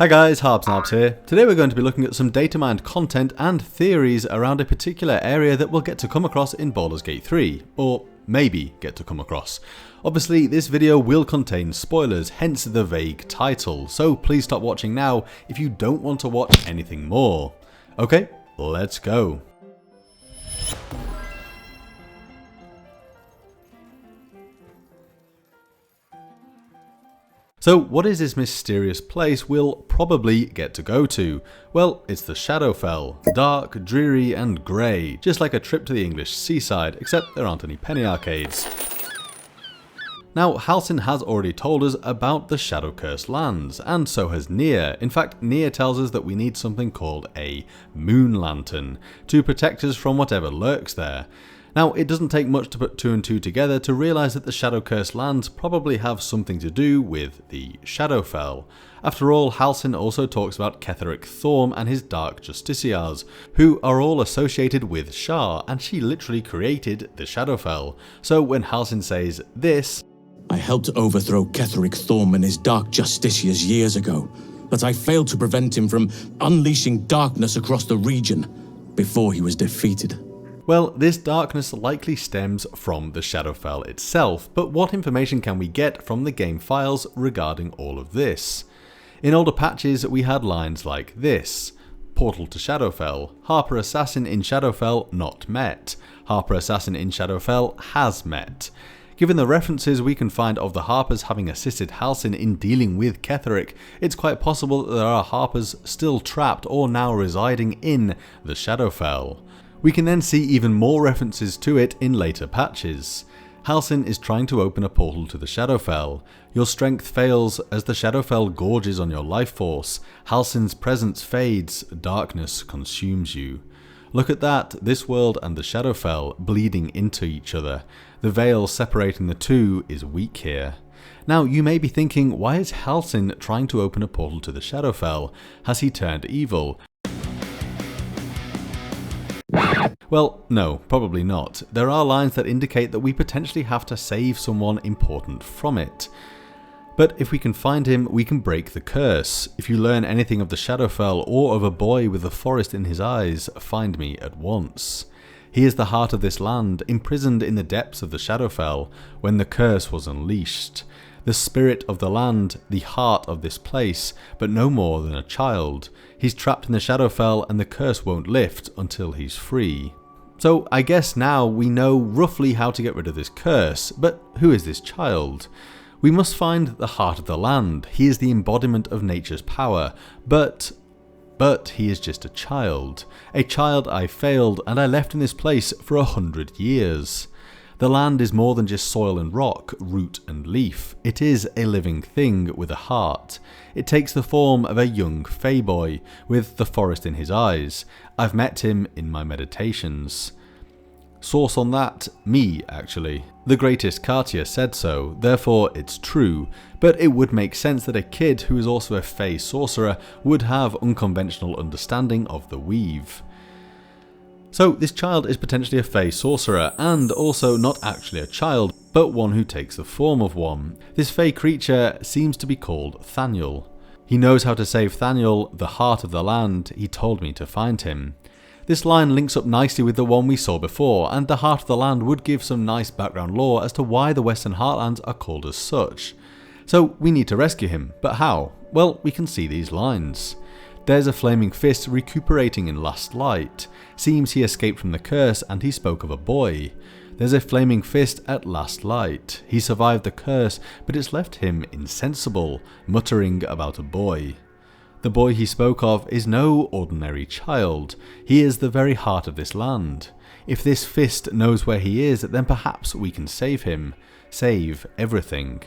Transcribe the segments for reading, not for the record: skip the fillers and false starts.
Hi guys, Harbs Narbs here. Today we're going to be looking at some data mined content and theories around a particular area that we'll get to come across in Baldur's Gate 3, or maybe get to come across. Obviously this video will contain spoilers, hence the vague title, so please stop watching now if you don't want to watch anything more. Okay, let's go. So what is this mysterious place we'll probably get to go to? Well, it's the Shadowfell. Dark, dreary and grey, just like a trip to the English seaside, except there aren't any penny arcades. Now, Halsin has already told us about the Shadow-Cursed lands, and so has Nia. In fact, Nia tells us that we need something called a moon lantern to protect us from whatever lurks there. Now, it doesn't take much to put two and two together to realise that the Shadow-Cursed lands probably have something to do with the Shadowfell. After all, Halsin also talks about Ketheric Thorm and his Dark Justiciars, who are all associated with Shar, and she literally created the Shadowfell. So when Halsin says this, I helped overthrow Ketheric Thorm and his Dark Justiciars years ago, but I failed to prevent him from unleashing darkness across the region before he was defeated. Well, this darkness likely stems from the Shadowfell itself, but what information can we get from the game files regarding all of this? In older patches we had lines like this: Portal to Shadowfell, Harper Assassin in Shadowfell not met, Harper Assassin in Shadowfell has met. Given the references we can find of the Harpers having assisted Halsin in dealing with Ketheric, it's quite possible that there are Harpers still trapped or now residing in the Shadowfell. We can then see even more references to it in later patches. Halsin is trying to open a portal to the Shadowfell. Your strength fails as the Shadowfell gorges on your life force. Halsin's presence fades, darkness consumes you. Look at that, this world and the Shadowfell bleeding into each other. The veil separating the two is weak here. Now you may be thinking, why is Halsin trying to open a portal to the Shadowfell? Has he turned evil? Well, no, probably not. There are lines that indicate that we potentially have to save someone important from it. But if we can find him, we can break the curse. If you learn anything of the Shadowfell or of a boy with the forest in his eyes, find me at once. He is the heart of this land, imprisoned in the depths of the Shadowfell when the curse was unleashed. The spirit of the land, the heart of this place, but no more than a child. He's trapped in the Shadowfell and the curse won't lift until he's free. So I guess now we know roughly how to get rid of this curse, but who is this child? We must find the heart of the land. He is the embodiment of nature's power, but he is just a child. A child I failed and I left in this place for 100 years. The land is more than just soil and rock, root and leaf. It is a living thing with a heart. It takes the form of a young Fey boy with the forest in his eyes. I've met him in my meditations. Source on that? Me, actually. The greatest Cartier said so, therefore it's true, but it would make sense that a kid who is also a Fey sorcerer would have unconventional understanding of the weave. So this child is potentially a Fey sorcerer, and also not actually a child, but one who takes the form of one. This Fey creature seems to be called Thaniel. He knows how to save Thaniel, the heart of the land. He told me to find him. This line links up nicely with the one we saw before, and the heart of the land would give some nice background lore as to why the Western Heartlands are called as such. So we need to rescue him, but how? Well, we can see these lines. There's a flaming fist recuperating in last light. Seems he escaped from the curse and he spoke of a boy. There's a flaming fist at last light. He survived the curse, but it's left him insensible, muttering about a boy. The boy he spoke of is no ordinary child. He is the very heart of this land. If this fist knows where he is, then perhaps we can save him. Save everything.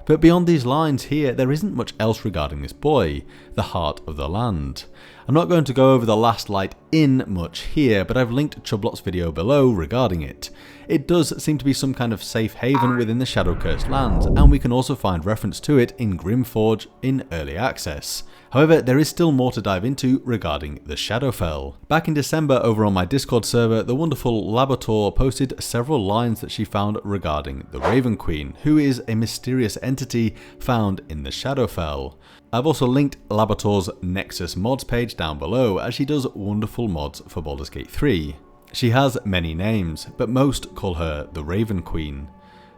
But beyond these lines here, there isn't much else regarding this boy, the heart of the land. I'm not going to go over the last light in much here, but I've linked Chublot's video below regarding it. It does seem to be some kind of safe haven within the Shadow-Cursed lands, and we can also find reference to it in Grimforge in early access. However, there is still more to dive into regarding the Shadowfell. Back in December over on my Discord server, the wonderful Labator posted several lines that she found regarding the Raven Queen, who is a mysterious entity found in the Shadowfell. I've also linked Labator's Nexus mods page down below, as she does wonderful mods for Baldur's Gate 3. She has many names, but most call her the Raven Queen.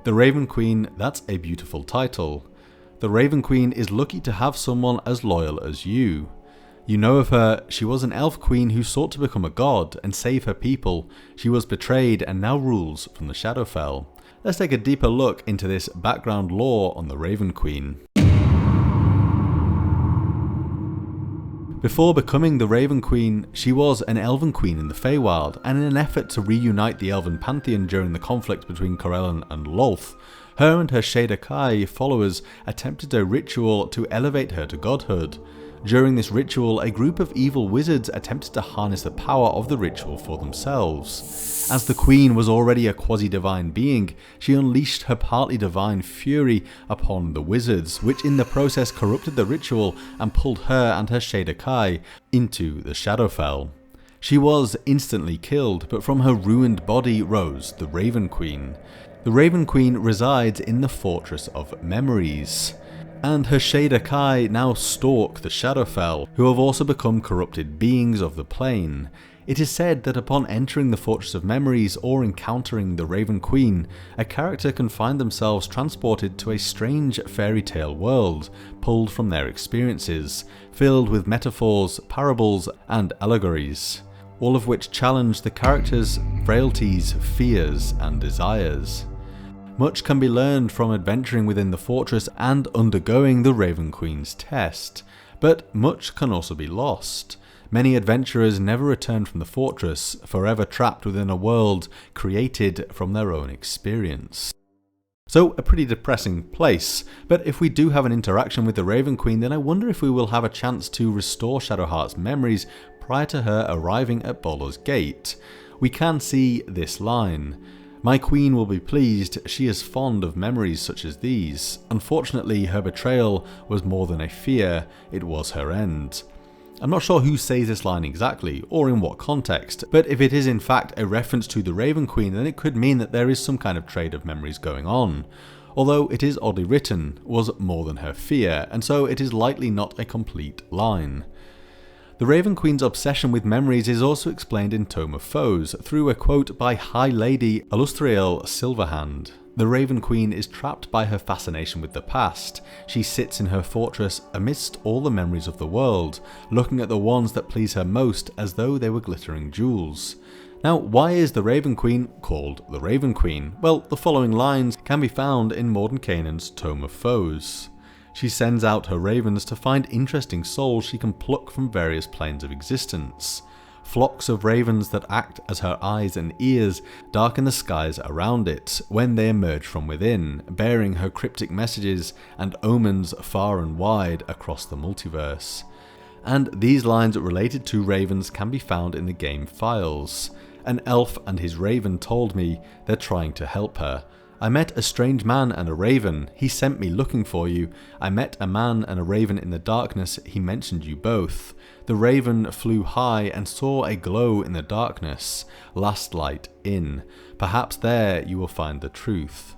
The Raven Queen, that's a beautiful title. The Raven Queen is lucky to have someone as loyal as you. You know of her, she was an elf queen who sought to become a god and save her people. She was betrayed and now rules from the Shadowfell. Let's take a deeper look into this background lore on the Raven Queen. Before becoming the Raven Queen, she was an elven queen in the Feywild, and in an effort to reunite the elven pantheon during the conflict between Corellon and Lolth, her and her Shader Kai followers attempted a ritual to elevate her to godhood. During this ritual, a group of evil wizards attempted to harness the power of the ritual for themselves. As the queen was already a quasi-divine being, she unleashed her partly divine fury upon the wizards, which in the process corrupted the ritual and pulled her and her Shader Kai into the Shadowfell. She was instantly killed, but from her ruined body rose the Raven Queen. The Raven Queen resides in the Fortress of Memories, and her Shader Kai now stalk the Shadowfell, who have also become corrupted beings of the plane. It is said that upon entering the Fortress of Memories or encountering the Raven Queen, a character can find themselves transported to a strange fairy tale world, pulled from their experiences, filled with metaphors, parables, and allegories, all of which challenge the character's frailties, fears, and desires. Much can be learned from adventuring within the fortress and undergoing the Raven Queen's test, but much can also be lost. Many adventurers never return from the fortress, forever trapped within a world created from their own experience. So, a pretty depressing place, but if we do have an interaction with the Raven Queen, then I wonder if we will have a chance to restore Shadowheart's memories prior to her arriving at Baldur's Gate. We can see this line: "My queen will be pleased, she is fond of memories such as these. Unfortunately, her betrayal was more than a fear, it was her end." I'm not sure who says this line exactly, or in what context, but if it is in fact a reference to the Raven Queen, then it could mean that there is some kind of trade of memories going on. Although it is oddly written, was more than her fear, and so it is likely not a complete line. The Raven Queen's obsession with memories is also explained in Tome of Foes, through a quote by High Lady Alustriel Silverhand. The Raven Queen is trapped by her fascination with the past. She sits in her fortress amidst all the memories of the world, looking at the ones that please her most as though they were glittering jewels. Now, why is the Raven Queen called the Raven Queen? Well, the following lines can be found in Mordenkainen's Tome of Foes. She sends out her ravens to find interesting souls she can pluck from various planes of existence. Flocks of ravens that act as her eyes and ears darken the skies around it when they emerge from within, bearing her cryptic messages and omens far and wide across the multiverse. And these lines related to ravens can be found in the game files. An elf and his raven told me they're trying to help her. I met a strange man and a raven, he sent me looking for you. I met a man and a raven in the darkness, he mentioned you both. The raven flew high and saw a glow in the darkness. Last light in. Perhaps there you will find the truth.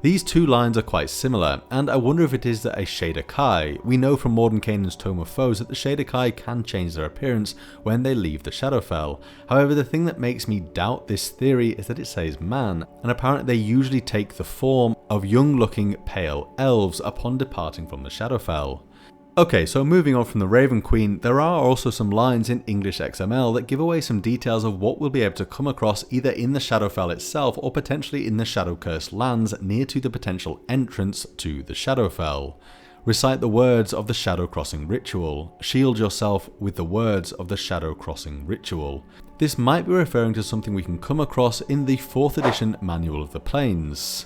These two lines are quite similar, and I wonder if it is that a Shader Kai. We know from Mordenkainen's Tome of Foes that the Shader Kai can change their appearance when they leave the Shadowfell. However, the thing that makes me doubt this theory is that it says man, and apparently they usually take the form of young-looking pale elves upon departing from the Shadowfell. Okay, so moving on from the Raven Queen, there are also some lines in English XML that give away some details of what we'll be able to come across either in the Shadowfell itself or potentially in the Shadow-cursed lands near to the potential entrance to the Shadowfell. Recite the words of the Shadow Crossing Ritual. Shield yourself with the words of the Shadow Crossing Ritual. This might be referring to something we can come across in the 4th edition Manual of the Planes.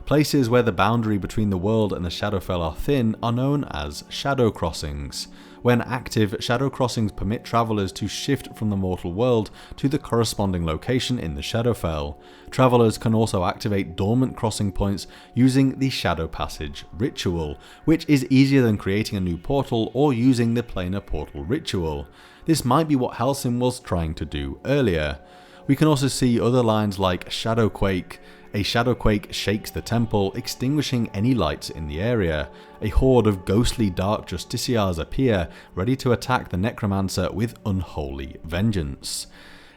Places where the boundary between the world and the Shadowfell are thin are known as shadow crossings. When active, shadow crossings permit travelers to shift from the mortal world to the corresponding location in the Shadowfell. Travelers can also activate dormant crossing points using the Shadow Passage ritual, which is easier than creating a new portal or using the planar portal ritual. This might be what Halsin was trying to do earlier. We can also see other lines like Shadowquake. A shadowquake shakes the temple, extinguishing any lights in the area. A horde of ghostly dark justiciars appear, ready to attack the necromancer with unholy vengeance.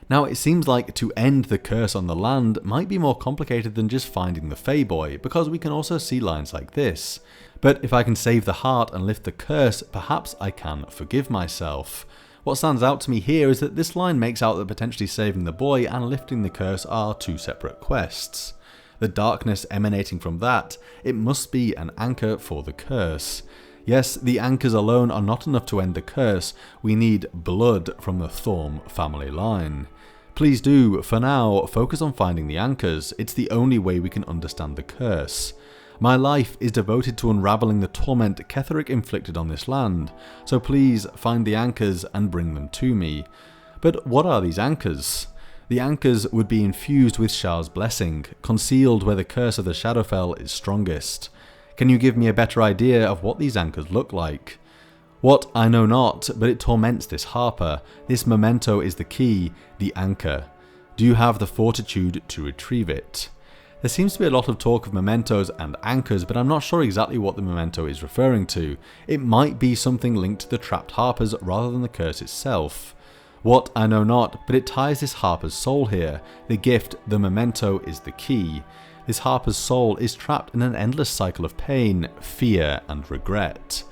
Now it seems like to end the curse on the land might be more complicated than just finding the Feyboy, because we can also see lines like this. But if I can save the heart and lift the curse, perhaps I can forgive myself. What stands out to me here is that this line makes out that potentially saving the boy and lifting the curse are two separate quests. The darkness emanating from that, it must be an anchor for the curse. Yes, the anchors alone are not enough to end the curse, we need blood from the Thorm family line. Please do, for now, focus on finding the anchors, it's the only way we can understand the curse. My life is devoted to unravelling the torment Ketheric inflicted on this land, so please find the anchors and bring them to me. But what are these anchors? The anchors would be infused with Shar's blessing, concealed where the curse of the Shadowfell is strongest. Can you give me a better idea of what these anchors look like? What, I know not, but it torments this Harper. This memento is the key, the anchor. Do you have the fortitude to retrieve it? There seems to be a lot of talk of mementos and anchors, but I'm not sure exactly what the memento is referring to. It might be something linked to the trapped Harpers rather than the curse itself. What, I know not, but it ties this Harper's soul here. The gift, the memento, is the key. This Harper's soul is trapped in an endless cycle of pain, fear, and regret.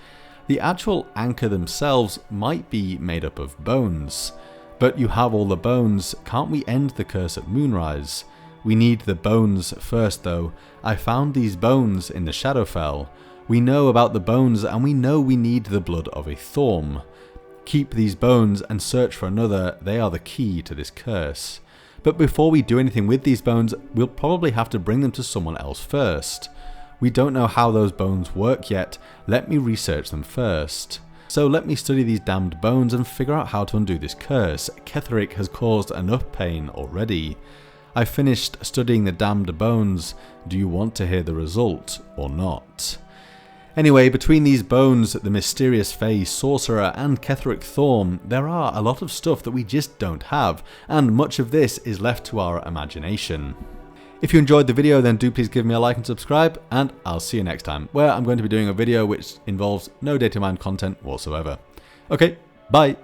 The actual anchor themselves might be made up of bones. But you have all the bones, can't we end the curse at moonrise? We need the bones first though. I found these bones in the Shadowfell. We know about the bones and we know we need the blood of a Thorm. Keep these bones and search for another, they are the key to this curse. But before we do anything with these bones, we'll probably have to bring them to someone else first. We don't know how those bones work yet, let me research them first. So let me study these damned bones and figure out how to undo this curse. Ketheric has caused enough pain already. I finished studying the damned bones, do you want to hear the result or not? Anyway, between these bones, the mysterious Fey sorcerer and Ketheric Thorm, there are a lot of stuff that we just don't have, and much of this is left to our imagination. If you enjoyed the video, then do please give me a like and subscribe, and I'll see you next time, where I'm going to be doing a video which involves no DATAMINED content whatsoever. Okay, bye!